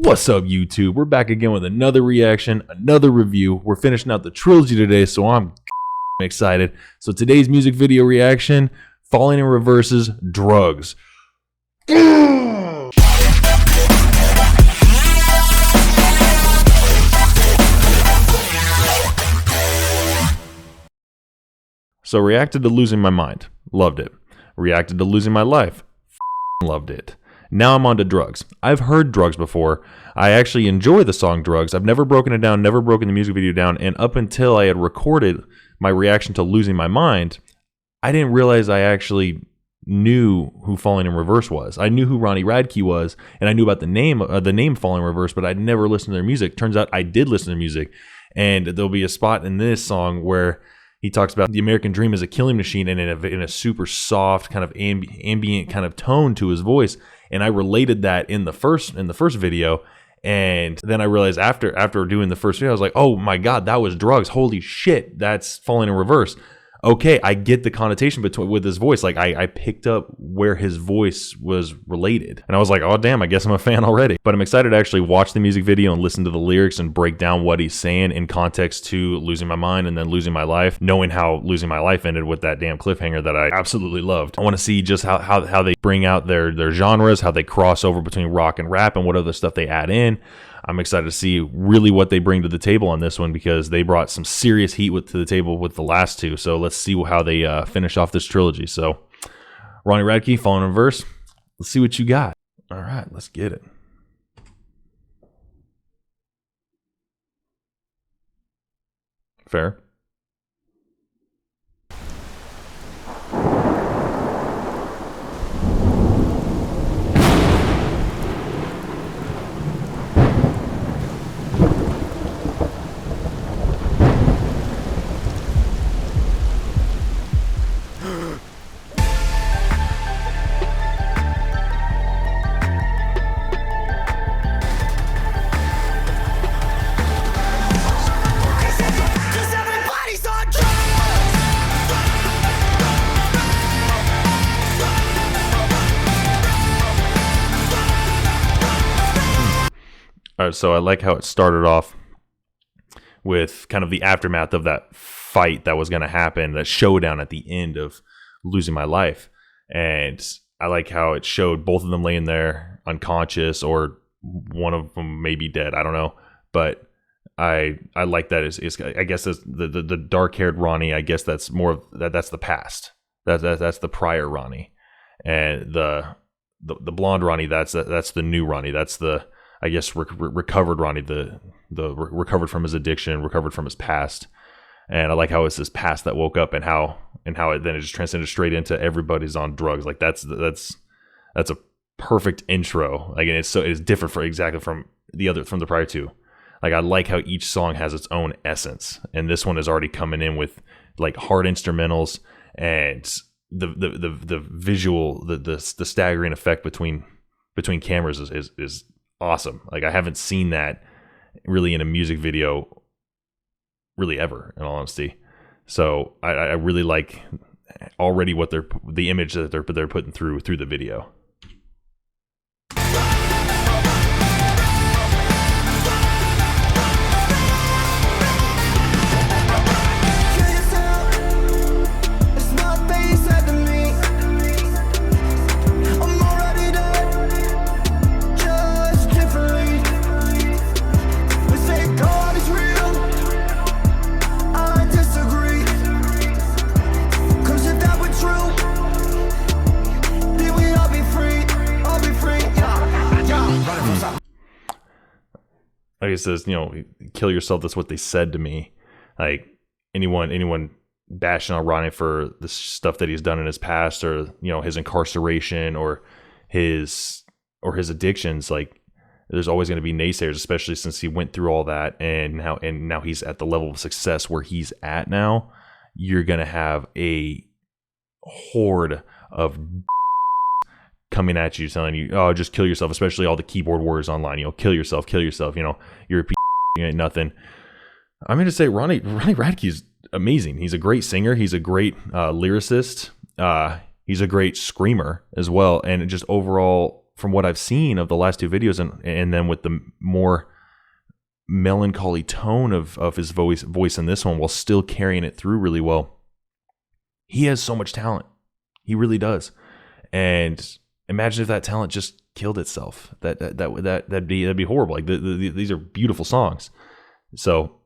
What's up, YouTube? We're back again with another reaction, another review. We're finishing out the trilogy today, so I'm excited. So today's music video reaction, Falling in Reverse's Drugs. So reacted to Losing My Mind. Loved it. Reacted to Losing My Life. Loved it. Now I'm on to Drugs. I've heard Drugs before. I actually enjoy the song Drugs. I've never broken it down, never broken the music video down, and up until I had recorded my reaction to Losing My Mind, I didn't realize I actually knew who Falling in Reverse was. I knew who Ronnie Radke was, and I knew about the name Falling in Reverse, but I'd never listened to their music. Turns out I did listen to their music, and there'll be a spot in this song where he talks about the American dream as a killing machine, and in a super soft kind of ambient kind of tone to his voice. And I related that in the first video, and then I realized after doing the first video, I was like, oh my god, that was Drugs. Holy shit, that's Falling in Reverse. Okay, I get the connotation with his voice. Like I picked up where his voice was related, and I was like, oh damn, I guess I'm a fan already. But I'm excited to actually watch the music video and listen to the lyrics and break down what he's saying in context to Losing My Mind and then Losing My Life, knowing how Losing My Life ended with that damn cliffhanger that I absolutely loved. I want to see just how they bring out their genres, how they cross over between rock and rap, and what other stuff they add in. I'm excited to see really what they bring to the table on this one, because they brought some serious heat to the table with the last two. So let's see how they finish off this trilogy. So Ronnie Radke, Falling in Reverse. Let's see what you got. All right, let's get it. Fair. All right, so I like how it started off with kind of the aftermath of that fight that was going to happen, that showdown at the end of Losing My Life. And I like how it showed both of them laying there unconscious, or one of them may be dead. I don't know. But I like that. I guess the dark-haired Ronnie, I guess that's more of that's the past. That's the prior Ronnie. And the blonde Ronnie, that's the new Ronnie. That's the, I guess, recovered Ronnie, the recovered from his addiction, recovered from his past. And I like how it's this past that woke up, and how it then it just transcended straight into everybody's on drugs. Like that's a perfect intro. Like, and it's different from the prior two. Like, I like how each song has its own essence, and this one is already coming in with like hard instrumentals, and the visual, the staggering effect between cameras is awesome. Like, I haven't seen that really in a music video really ever, in all honesty. So I really like already what the image that they're putting through the video. Like it says, kill yourself. That's what they said to me. Like anyone bashing on Ronnie for the stuff that he's done in his past, or his incarceration, or his addictions. Like, there's always going to be naysayers, especially since he went through all that, and now he's at the level of success where he's at now. You're going to have a horde of coming at you, telling you, oh, just kill yourself, especially all the keyboard warriors online. Kill yourself, you're a piece, you ain't nothing. I'm going to say Ronnie Radke is amazing. He's a great singer. He's a great lyricist. He's a great screamer as well. And just overall from what I've seen of the last two videos, and then with the more melancholy tone of his voice in this one, while still carrying it through really well, he has so much talent. He really does. And imagine if that talent just killed itself. That'd be horrible. Like these are beautiful songs. So,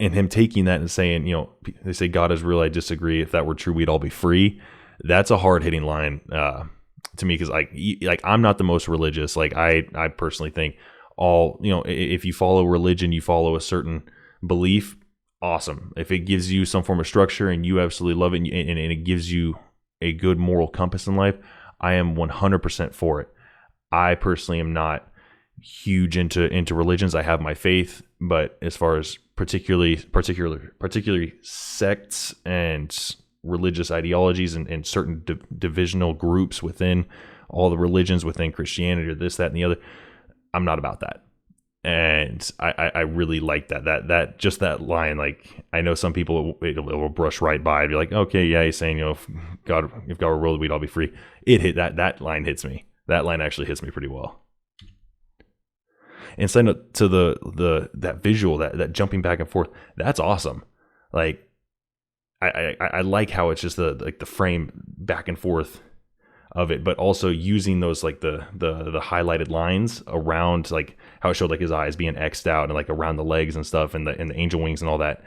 and him taking that and saying, you know, they say God is real. I disagree. If that were true, we'd all be free. That's a hard hitting line to me, because like I'm not the most religious. Like I personally think if you follow religion, you follow a certain belief. Awesome. If it gives you some form of structure and you absolutely love it, and it gives you a good moral compass in life, I am 100% for it. I personally am not huge into religions. I have my faith, but as far as particularly sects and religious ideologies and certain divisional groups within all the religions, within Christianity or this, that, and the other, I'm not about that. And I really like that just that line. Like, I know some people it will brush right by and be like, okay, yeah, he's saying, you know, if God were real, we'd all be free. That line hits me. That line actually hits me pretty well. And send it to that visual, that jumping back and forth. That's awesome. Like, I like how it's just the frame back and forth of it, but also using those like the highlighted lines around, like how it showed like his eyes being X'd out and like around the legs and stuff, and the angel wings and all that.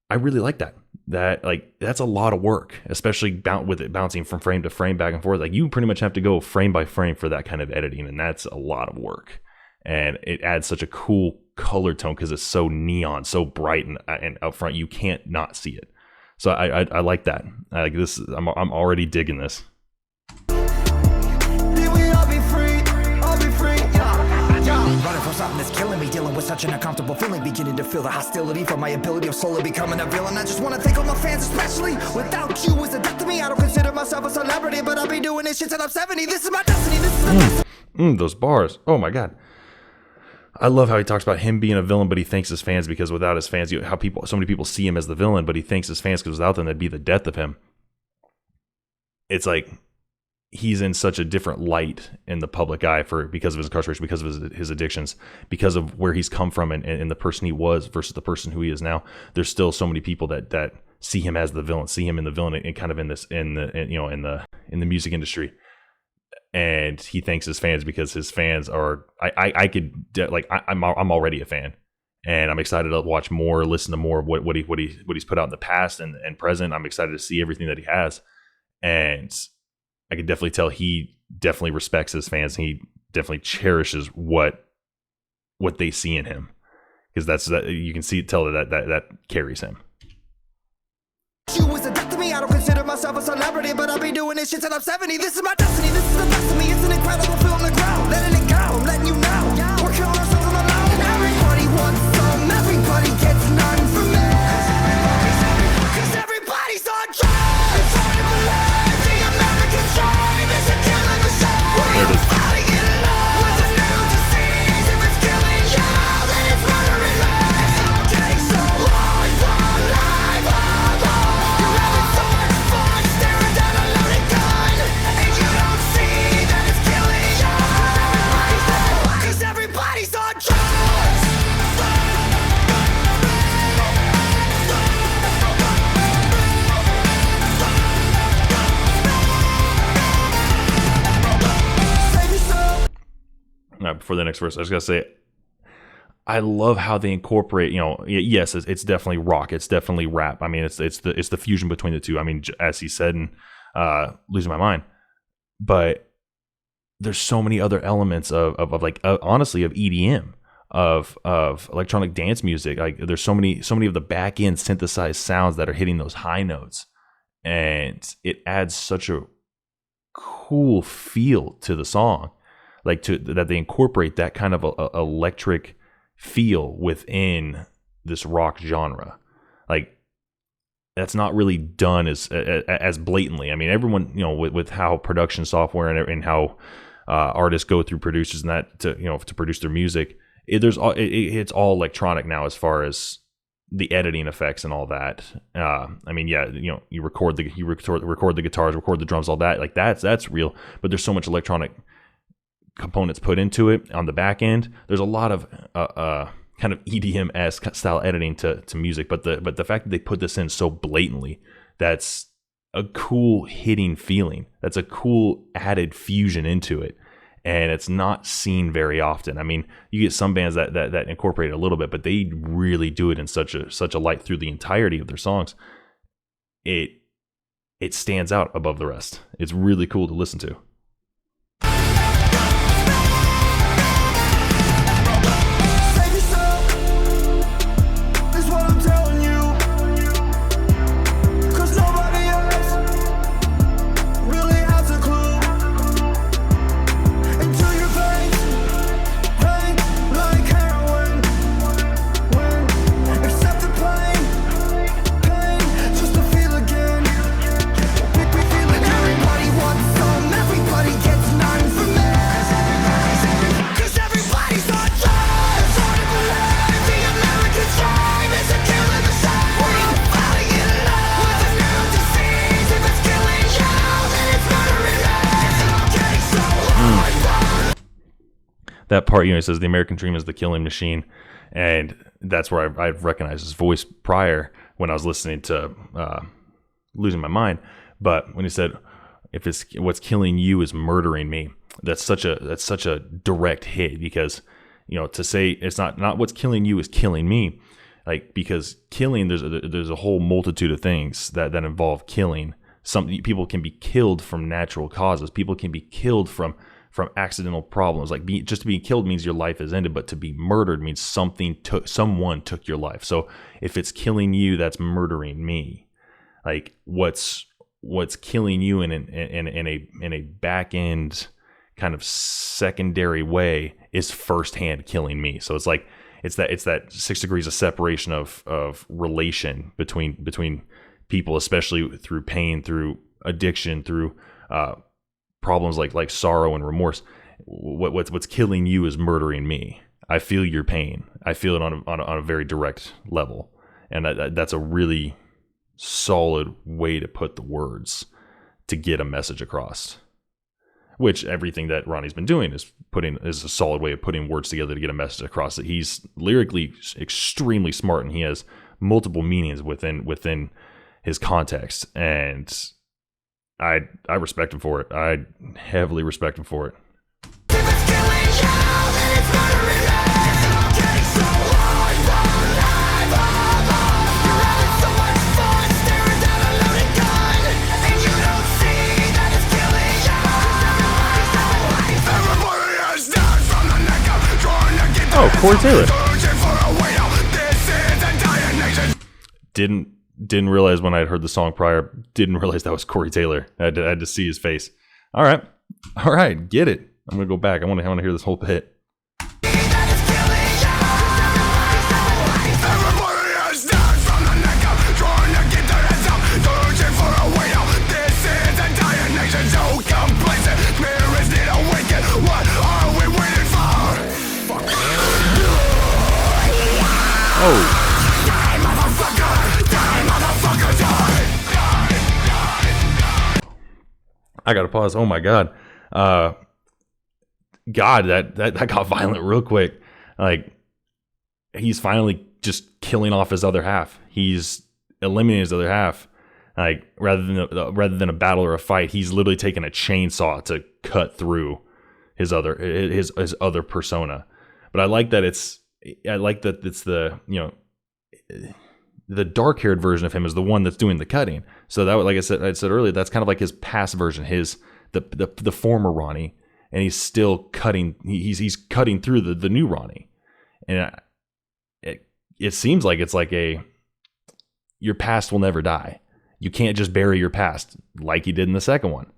I really like that. That, like, that's a lot of work, especially with it bouncing from frame to frame back and forth. Like, you pretty much have to go frame by frame for that kind of editing, and that's a lot of work. And it adds such a cool color tone because it's so neon, so bright and up front. You can't not see it. So I like that. I like this. I'm already digging this. Running from something that's killing me, dealing with such an uncomfortable feeling, beginning to feel the hostility from my ability of slowly becoming a villain. I just want to thank all my fans, especially. Without you, it's a death to me. I don't consider myself a celebrity, but I'll be doing this shit till I'm 70. This is my destiny. This is the those bars. Oh my God. I love how he talks about him being a villain, but he thanks his fans, because without his fans, so many people see him as the villain, but he thanks his fans because without them, that'd be the death of him. It's like he's in such a different light in the public eye because of his incarceration, because of his addictions, because of where he's come from and the person he was versus the person who he is now. There's still so many people that see him as the villain, see him in the villain, and kind of in the music industry. And he thanks his fans because his fans are, I'm already a fan, and I'm excited to watch more, listen to more of what he's put out in the past and present. I'm excited to see everything that he has, and I can definitely tell he definitely respects his fans. And he definitely cherishes what they see in him, because you can tell that carries him. You is a death to me. I don't consider myself a celebrity, but I'll be doing this shit till I'm 70. This is my destiny. This is the best of me. It's an incredible feel on the ground. Letting it go. I'm letting you know. We're killing ourselves on the loud. Everybody wants some. Everybody gets none from me. Cause everybody's on drugs. It's hard to believe the American dream is a killing machine. There it is. Fighting it alone with a new disease. If it's killing you, then it's murdering me. It's all getting so hard for life. You're having so much fun staring down a loaded gun, and you don't see that it's killing you. Cause everybody's on drugs. Save yourself. Before the next verse, I was gonna say, I love how they incorporate. Yes, it's definitely rock, it's definitely rap. I mean, it's the fusion between the two. I mean, as he said in "Losing My Mind," but there's so many other elements of honestly, of EDM, of electronic dance music. Like, there's so many of the back end synthesized sounds that are hitting those high notes, and it adds such a cool feel to the song. Like, that they incorporate that kind of a electric feel within this rock genre. Like, that's not really done as blatantly. I mean, everyone, with how production software and how artists go through producers and that to produce their music, it's all electronic now as far as the editing effects and all that. I mean, yeah, you record the guitars, record the drums, all that. Like, that's real, but there's so much electronic components put into it on the back end. There's a lot of kind of EDM-esque style editing to music, but the fact that they put this in so blatantly, that's a cool hitting feeling. That's a cool added fusion into it, and it's not seen very often. I mean, you get some bands that incorporate it a little bit, but they really do it in such a light through the entirety of their songs. It stands out above the rest. It's really cool to listen to. That part, it says the American dream is the killing machine, and that's where I've recognized his voice prior when I was listening to Losing My Mind. But when he said, "If it's what's killing you is murdering me," that's such a direct hit, because to say it's not what's killing you is killing me, like, because killing, there's a whole multitude of things that involve killing. Some people can be killed from natural causes. People can be killed from accidental problems. Like, just to be killed means your life is ended, but to be murdered means someone took your life. So if it's killing you, that's murdering me. Like, what's killing you in a back end kind of secondary way is firsthand killing me. So it's like it's that 6 degrees of separation of relation between people, especially through pain, through addiction, through problems like sorrow and remorse. What's killing you is murdering me. I feel your pain. I feel it on a very direct level, and that's a really solid way to put the words to get a message across. Which everything that Ronnie's been doing is a solid way of putting words together to get a message across. That he's lyrically extremely smart, and he has multiple meanings within his context, and I respect him for it. I heavily respect him for it. Oh, Corey Taylor. Didn't realize when I had heard the song prior. Didn't realize that was Corey Taylor. I had to see his face. All right, get it. I'm gonna go back. I want to hear this whole bit. Oh. I gotta pause. Oh my God. God, that got violent real quick. Like, he's finally just killing off his other half. He's eliminating his other half. Like, rather than a battle or a fight, he's literally taking a chainsaw to cut through his other persona. But I like that it's the, the dark-haired version of him is the one that's doing the cutting. So that, like I said earlier, that's kind of like his past version, the former Ronnie, and he's still cutting. He's cutting through the new Ronnie, and it seems like it's like your past will never die. You can't just bury your past like he did in the second one,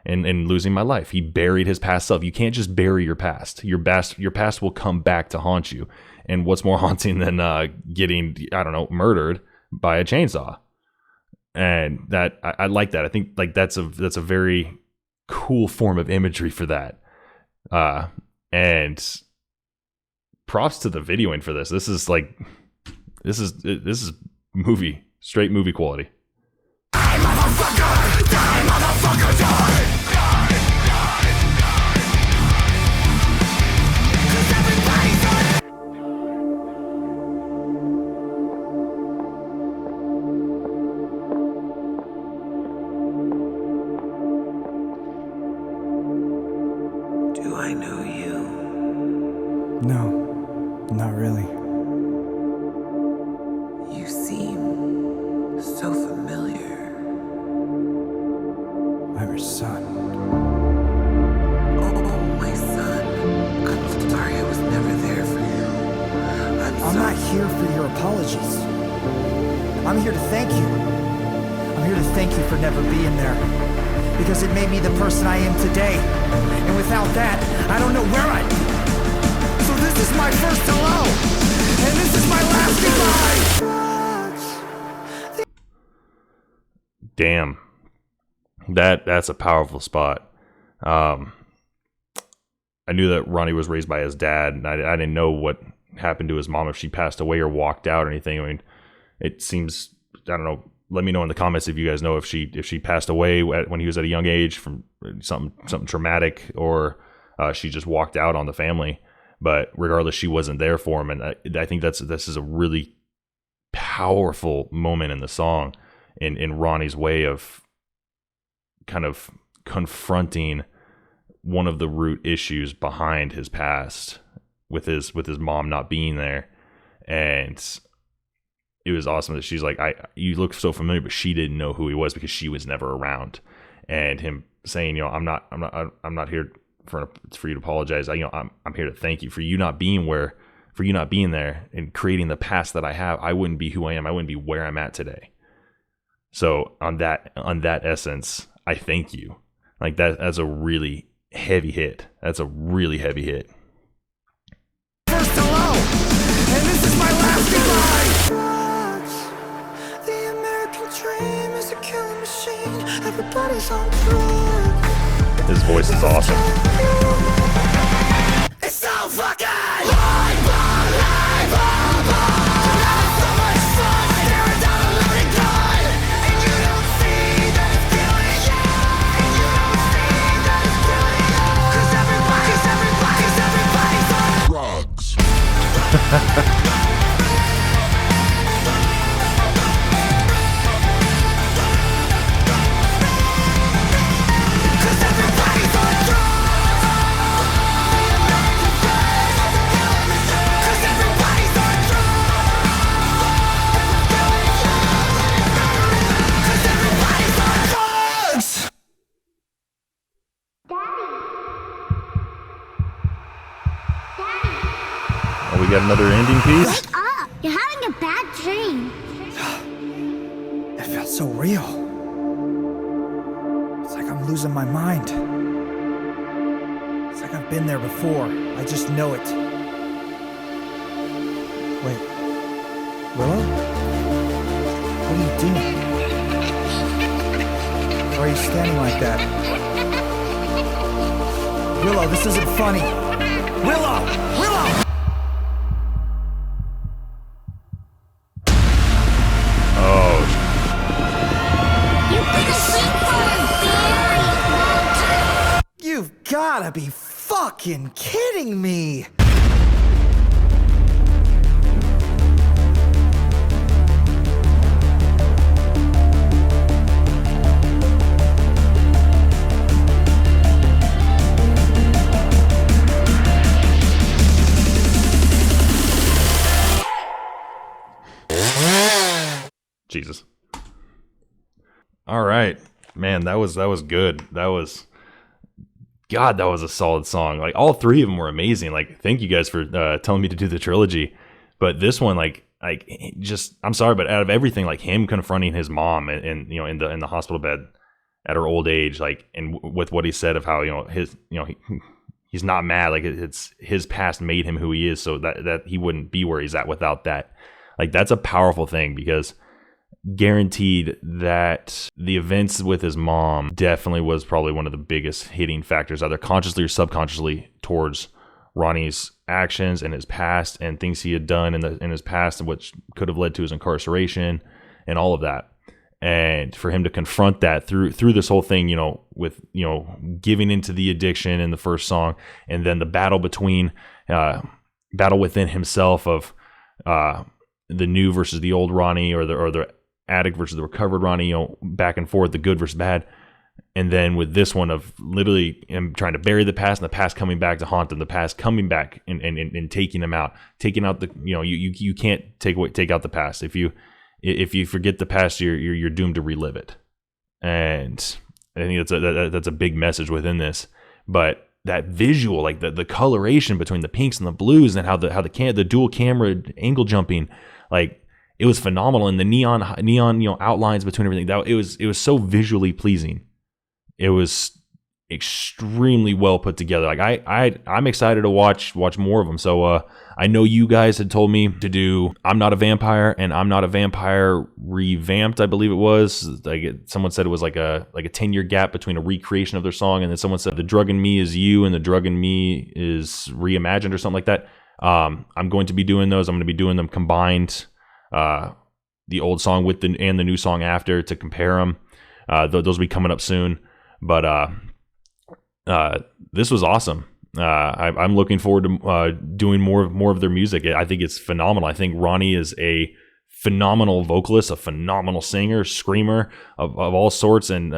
and Losing My Life. He buried his past self. You can't just bury your past. Your past will come back to haunt you. And what's more haunting than getting, murdered by a chainsaw? And that I like that. I think like that's a very cool form of imagery for that. And props to the videoing for this. This is straight movie quality. Die, motherfucker, die, motherfucker, die. No, not really. You seem so familiar. I'm your son. Oh, my son. I'm sorry I was never there for you. I'm not here for your apologies. I'm here to thank you. I'm here to thank you for never being there. Because it made me the person I am today. And without that, I don't know where I'd be. So this is my first hello. And this is my last goodbye. Damn. That's a powerful spot. I knew that Ronnie was raised by his dad, and I didn't know what happened to his mom, if she passed away or walked out or anything. I mean, it seems, I don't know. Let me know in the comments if you guys know if she passed away when he was at a young age from something traumatic, or she just walked out on the family. But regardless, she wasn't there for him, and I think this is a really powerful moment in the song, in Ronnie's way of kind of confronting one of the root issues behind his past with his mom not being there. And it was awesome that she's like, you look so familiar, but she didn't know who he was because she was never around. And him saying, I'm not here for you to apologize. I'm here to thank you for you not being there and creating the past that I have. I wouldn't be who I am. I wouldn't be where I'm at today. So on that essence, I thank you. Like that's a really heavy hit. That's a really heavy hit. First hello, and this is my last goodbye. The American dream is a killing machine. Everybody's on drugs. His voice is awesome. It's so fucking live, so much fun staring down a loaded gun, and you don't see that it's killing you. And you don't see that it's killing you. 'Cause everybody's on drugs. We got another ending piece. Wake up! You're having a bad dream. It felt so real. It's like I'm losing my mind. It's like I've been there before. I just know it. Wait. Willow? What are you doing? Why are you standing like that? Willow, this isn't funny. Willow! Willow! You've gotta be fucking kidding me! Jesus. All right, man, that was good. That was a solid song. Like all three of them were amazing. Like thank you guys for telling me to do the trilogy. But this one, like just, I'm sorry, but out of everything, like him confronting his mom and in the hospital bed at her old age, like, and with what he said of how he's not mad, like it's his past made him who he is, so that he wouldn't be where he's at without that. Like that's a powerful thing, because guaranteed that the events with his mom definitely was probably one of the biggest hitting factors, either consciously or subconsciously, towards Ronnie's actions and his past and things he had done in his past, and which could have led to his incarceration and all of that. And for him to confront that through this whole thing, with giving into the addiction in the first song, and then the battle within himself of the new versus the old Ronnie, or the addict versus the recovered Ronnie, back and forth, the good versus bad. And then with this one of literally him trying to bury the past and the past coming back to haunt him, the past coming back and taking him out, taking out the, you can't take out the past. If you forget the past, you're doomed to relive it. And I think that's a big message within this. But that visual, like the coloration between the pinks and the blues, and how the dual camera angle jumping, like it was phenomenal. And the neon outlines between everything, it was so visually pleasing. It was extremely well put together. Like I'm excited to watch more of them. So I know you guys had told me to do I'm Not a Vampire and I'm Not a Vampire Revamped, I believe it was. Someone said it was like a 10-year gap between a recreation of their song, and then someone said The Drug in Me is You and The Drug in Me is reimagined or something like that. I'm going to be doing those. I'm going to be doing them combined, the old song with the new song after, to compare them. Those will be coming up soon. But this was awesome. I'm looking forward to doing more of their music. I think it's phenomenal. I think Ronnie is a phenomenal vocalist, a phenomenal singer, screamer of all sorts, and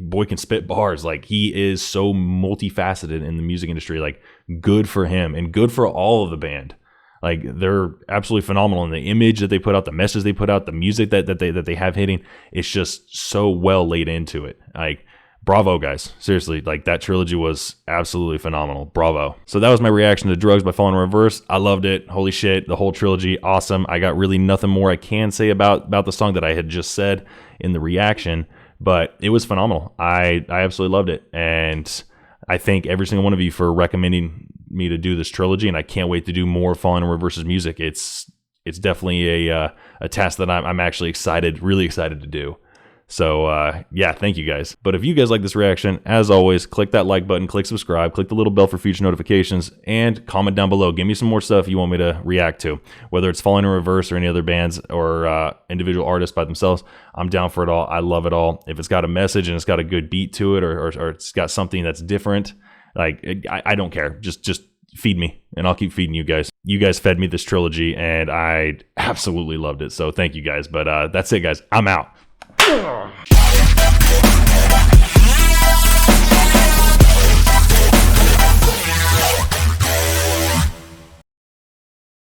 boy can spit bars. Like, he is so multifaceted in the music industry. Like, good for him and good for all of the band. Like, they're absolutely phenomenal, and the image that they put out, the message they put out, the music that they have hitting, it's just so well laid into it. Like, bravo, guys. Seriously, like, that trilogy was absolutely phenomenal. Bravo. So that was my reaction to Drugs by Falling in Reverse. I loved it. Holy shit, the whole trilogy, awesome. I got really nothing more I can say about the song that I had just said in the reaction, but it was phenomenal. I absolutely loved it, and I thank every single one of you for recommending me to do this trilogy, and I can't wait to do more Falling in Reverse's music. It's definitely a task that I'm actually really excited to do. So, yeah, thank you guys. But if you guys like this reaction, as always, click that like button, click subscribe, click the little bell for future notifications, and comment down below. Give me some more stuff you want me to react to, whether it's Falling in Reverse or any other bands or individual artists by themselves. I'm down for it all. I love it all. If it's got a message and it's got a good beat to it, or it's got something that's different, like, I don't care. Just feed me, and I'll keep feeding you guys. You guys fed me this trilogy, and I absolutely loved it. So thank you guys. But that's it, guys. I'm out.